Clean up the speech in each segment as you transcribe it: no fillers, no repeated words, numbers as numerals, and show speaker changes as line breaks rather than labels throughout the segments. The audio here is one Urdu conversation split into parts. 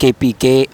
KPK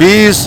20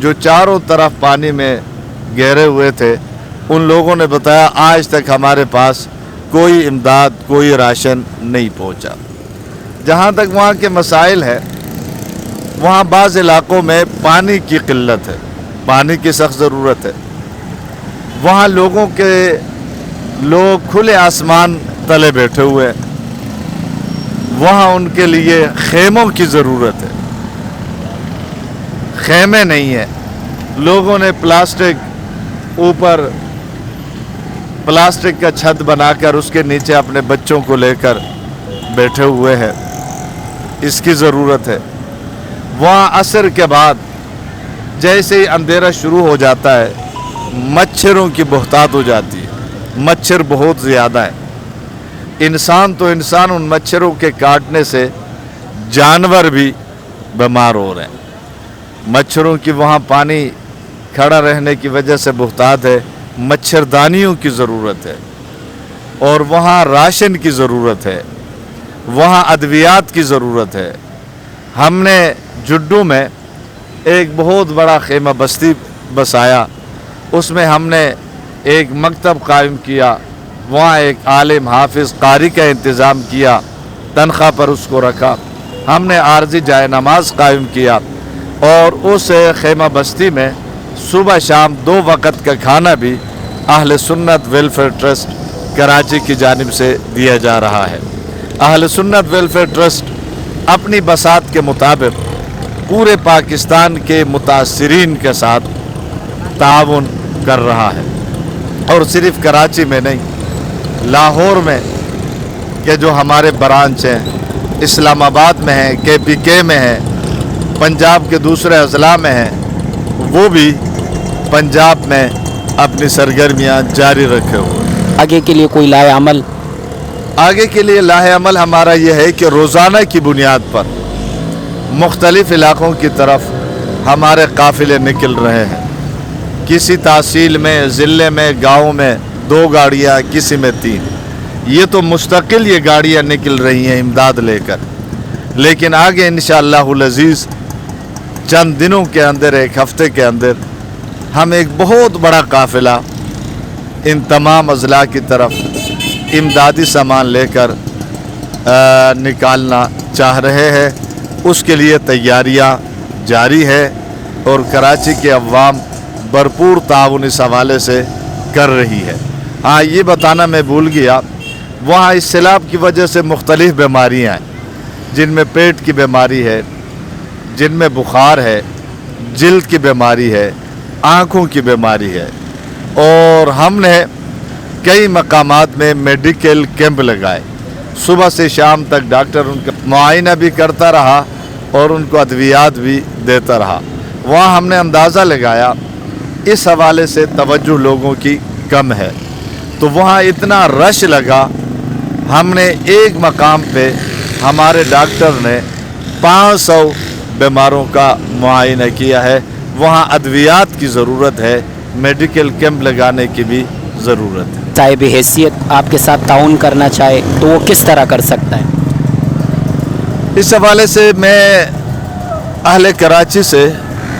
جو چاروں طرف پانی میں گھیرے ہوئے تھے، ان لوگوں نے بتایا آج تک ہمارے پاس کوئی امداد، کوئی راشن نہیں پہنچا۔ جہاں تک وہاں کے مسائل ہے، وہاں بعض علاقوں میں پانی کی قلت ہے، پانی کی سخت ضرورت ہے۔ وہاں لوگ کھلے آسمان تلے بیٹھے ہوئے ہیں، وہاں ان کے لیے خیموں کی ضرورت ہے، خیمے نہیں ہیں۔ لوگوں نے پلاسٹک کا چھت بنا کر اس کے نیچے اپنے بچوں کو لے کر بیٹھے ہوئے ہیں، اس کی ضرورت ہے۔ وہاں عصر کے بعد جیسے ہی اندھیرا شروع ہو جاتا ہے، مچھروں کی بہتات ہو جاتی ہے، مچھر بہت زیادہ ہے۔ انسان ان مچھروں کے کاٹنے سے جانور بھی بیمار ہو رہے ہیں۔ مچھروں کی وہاں پانی کھڑا رہنے کی وجہ سے بہتات ہے، مچھردانیوں کی ضرورت ہے، اور وہاں راشن کی ضرورت ہے، وہاں ادویات کی ضرورت ہے۔ ہم نے جڈو میں ایک بہت بڑا خیمہ بستی بسایا، اس میں ہم نے ایک مکتب قائم کیا، وہاں ایک عالم حافظ قاری کا انتظام کیا، تنخواہ پر اس کو رکھا۔ ہم نے عارضی جائے نماز قائم کیا، اور اس خیمہ بستی میں صبح شام 2 وقت کا کھانا بھی اہل سنت ویلفیئر ٹرسٹ کراچی کی جانب سے دیا جا رہا ہے۔ اہل سنت ویلفیئر ٹرسٹ اپنی بساط کے مطابق پورے پاکستان کے متاثرین کے ساتھ تعاون کر رہا ہے، اور صرف کراچی میں نہیں، لاہور میں کہ جو ہمارے برانچ ہیں، اسلام آباد میں ہیں، KPK میں ہیں، پنجاب کے دوسرے اضلاع میں ہیں، وہ بھی پنجاب میں اپنی سرگرمیاں جاری رکھے ہوئے۔
آگے کے لیے کوئی لاہ عمل؟
آگے کے لیے لاہ عمل ہمارا یہ ہے کہ روزانہ کی بنیاد پر مختلف علاقوں کی طرف ہمارے قافلے نکل رہے ہیں۔ کسی تحصیل میں، ضلع میں، گاؤں میں 2 گاڑیاں، کسی میں 3۔ یہ تو مستقل یہ گاڑیاں نکل رہی ہیں امداد لے کر، لیکن آگے انشاءاللہ العزیز چند دنوں کے اندر، 1 ہفتے کے اندر، ہم ایک بہت بڑا قافلہ ان تمام اضلاع کی طرف امدادی سامان لے کر نکالنا چاہ رہے ہیں۔ اس کے لیے تیاریاں جاری ہے، اور کراچی کے عوام بھرپور تعاون اس حوالے سے کر رہی ہے۔ ہاں، یہ بتانا میں بھول گیا، وہاں اس سیلاب کی وجہ سے مختلف بیماریاں ہیں، جن میں پیٹ کی بیماری ہے، جن میں بخار ہے، جلد کی بیماری ہے، آنکھوں کی بیماری ہے، اور ہم نے کئی مقامات میں میڈیکل کیمپ لگائے۔ صبح سے شام تک ڈاکٹر ان کا معائنہ بھی کرتا رہا اور ان کو ادویات بھی دیتا رہا۔ وہاں ہم نے اندازہ لگایا اس حوالے سے توجہ لوگوں کی کم ہے، تو وہاں اتنا رش لگا، ہم نے ایک مقام پہ ہمارے ڈاکٹر نے 500 بیماروں کا معائنہ کیا ہے۔ وہاں ادویات کی ضرورت ہے، میڈیکل کیمپ لگانے کی بھی ضرورت ہے۔
صاحب حیثیت آپ کے ساتھ تعاون کرنا چاہے تو وہ کس طرح کر سکتا ہے؟
اس حوالے سے میں اہل کراچی سے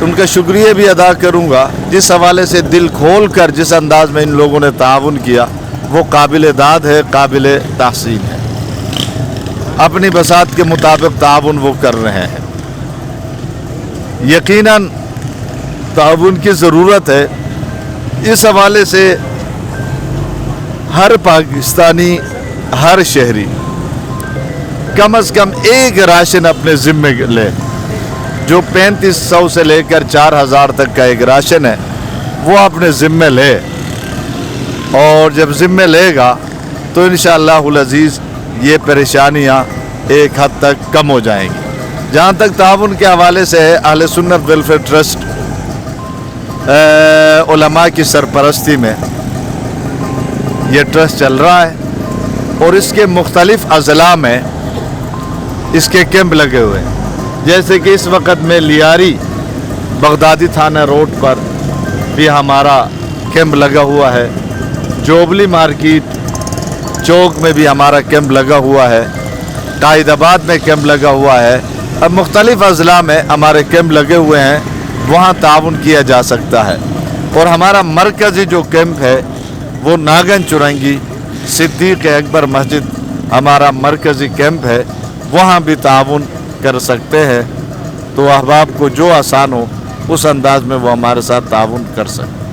ان کا شکریہ بھی ادا کروں گا، جس حوالے سے دل کھول کر جس انداز میں ان لوگوں نے تعاون کیا، وہ قابل داد ہے، قابل تحسین ہے۔ اپنی بساط کے مطابق تعاون وہ کر رہے ہیں۔ یقیناً تعاون کی ضرورت ہے۔ اس حوالے سے ہر پاکستانی، ہر شہری کم از کم ایک راشن اپنے ذمے لے، جو 3500 سے لے کر 4000 تک کا ایک راشن ہے، وہ اپنے ذمے لے، اور جب ذمے لے گا تو انشاءاللہ العزیز یہ پریشانیاں ایک حد تک کم ہو جائیں گی۔ جہاں تک تعاون کے حوالے سے ہے، اہل سنت ویلفیئر ٹرسٹ علماء کی سرپرستی میں یہ ٹرسٹ چل رہا ہے، اور اس کے مختلف اضلاع میں اس کے کیمپ لگے ہوئے ہیں۔ جیسے کہ اس وقت میں لیاری بغدادی تھانہ روڈ پر بھی ہمارا کیمپ لگا ہوا ہے، جوبلی مارکیٹ چوک میں بھی ہمارا کیمپ لگا ہوا ہے، قائد آباد میں کیمپ لگا ہوا ہے۔ اب مختلف اضلاع میں ہمارے کیمپ لگے ہوئے ہیں، وہاں تعاون کیا جا سکتا ہے. اور ہمارا مرکزی جو کیمپ ہے وہ ناگن چرنگی صدیق اکبر مسجد ہمارا مرکزی کیمپ ہے, وہاں بھی تعاون کر سکتے ہیں. تو احباب کو جو آسان ہو اس انداز میں وہ ہمارے ساتھ تعاون کر سکتے.